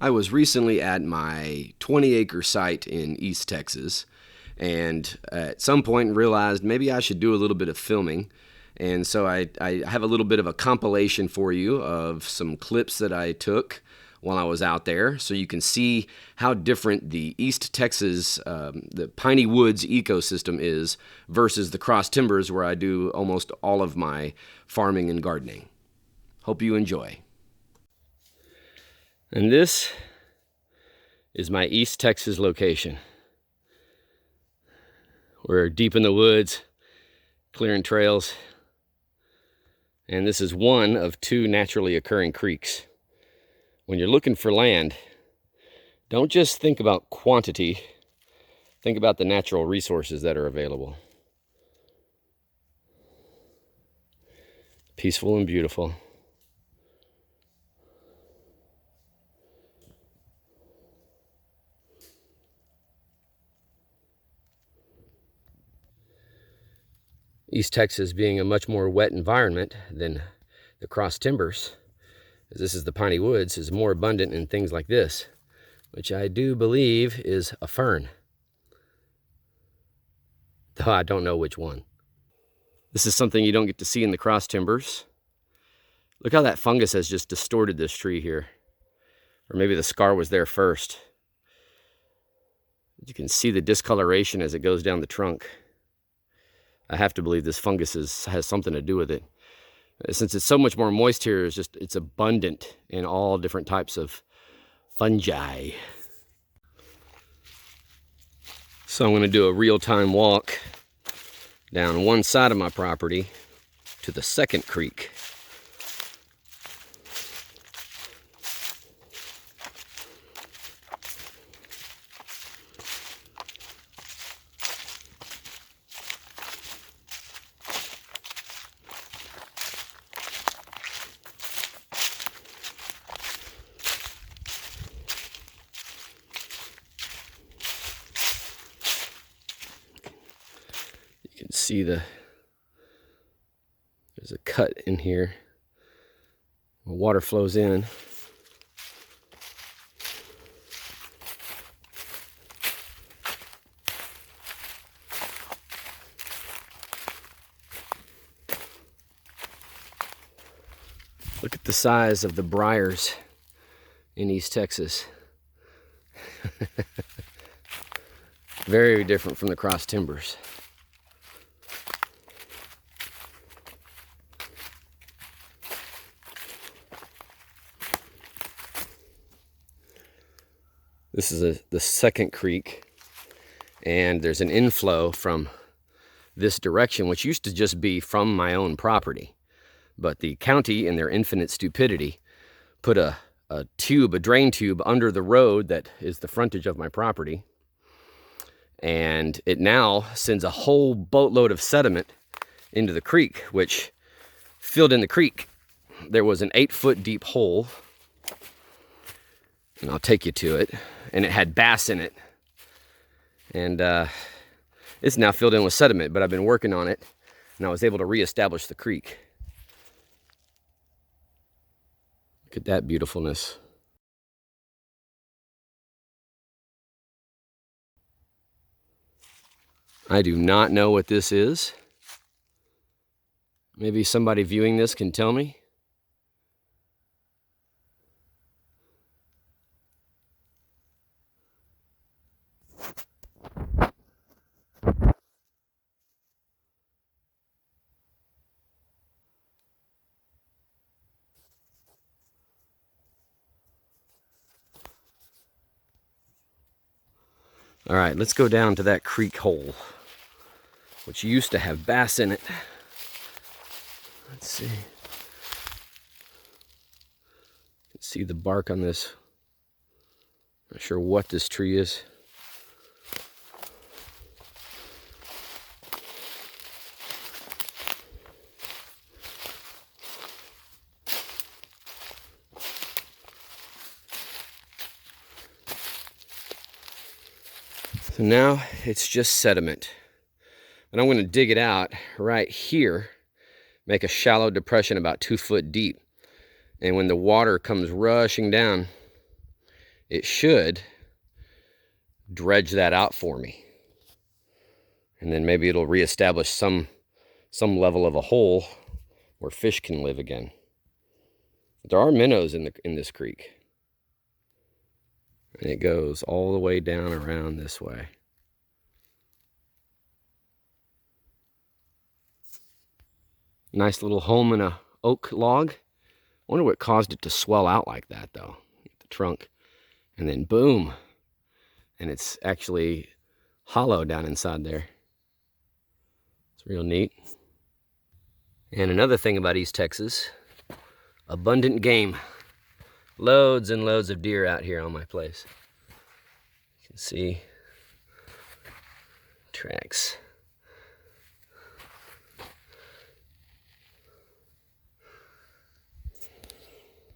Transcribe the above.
I was recently at my 20-acre site in East Texas, and at some point realized maybe I should do a little bit of filming. And so I have a little bit of a compilation for you of some clips that I took while I was out there, so you can see how different the East Texas, the Piney Woods ecosystem is versus the Cross Timbers where I do almost all of my farming and gardening. Hope you enjoy. And this is my East Texas location. We're deep in the woods, clearing trails, and this is one of two naturally occurring creeks. When you're looking for land, don't just think about quantity, think about the natural resources that are available. Peaceful and beautiful. East Texas being a much more wet environment than the Cross Timbers, as this is the Piney Woods, is more abundant in things like this, which I do believe is a fern, though I don't know which one. This is something you don't get to see in the Cross Timbers. Look how that fungus has just distorted this tree here. Or maybe the scar was there first. You can see the discoloration as it goes down the trunk. I have to believe this fungus has something to do with it. Since it's so much more moist here, it's abundant in all different types of fungi. So I'm going to do a real-time walk down one side of my property to the second creek. You can see there's a cut in here. The water flows in. Look at the size of the briars in East Texas. Very different from the Cross Timbers. This is the second creek, and there's an inflow from this direction, which used to just be from my own property. But the county, in their infinite stupidity, put a drain tube under the road that is the frontage of my property. And it now sends a whole boatload of sediment into the creek, which filled in the creek. There was an 8-foot deep hole, and I'll take you to it, and it had bass in it. And it's now filled in with sediment, but I've been working on it, and I was able to reestablish the creek. Look at that beautifulness. I do not know what this is. Maybe somebody viewing this can tell me. All right, let's go down to that creek hole, which used to have bass in it. Let's see. You can see the bark on this. Not sure what this tree is. So now it's just sediment. And I'm going to dig it out right here, make a shallow depression about 2 foot deep. And when the water comes rushing down, it should dredge that out for me. And then maybe it'll reestablish some level of a hole where fish can live again. There are minnows in this creek. And it goes all the way down around this way. Nice little home in a oak log. I wonder what caused it to swell out like that, though. The trunk. And then boom. And it's actually hollow down inside there. It's real neat. And another thing about East Texas, abundant game. Loads and loads of deer out here on my place. You can see tracks.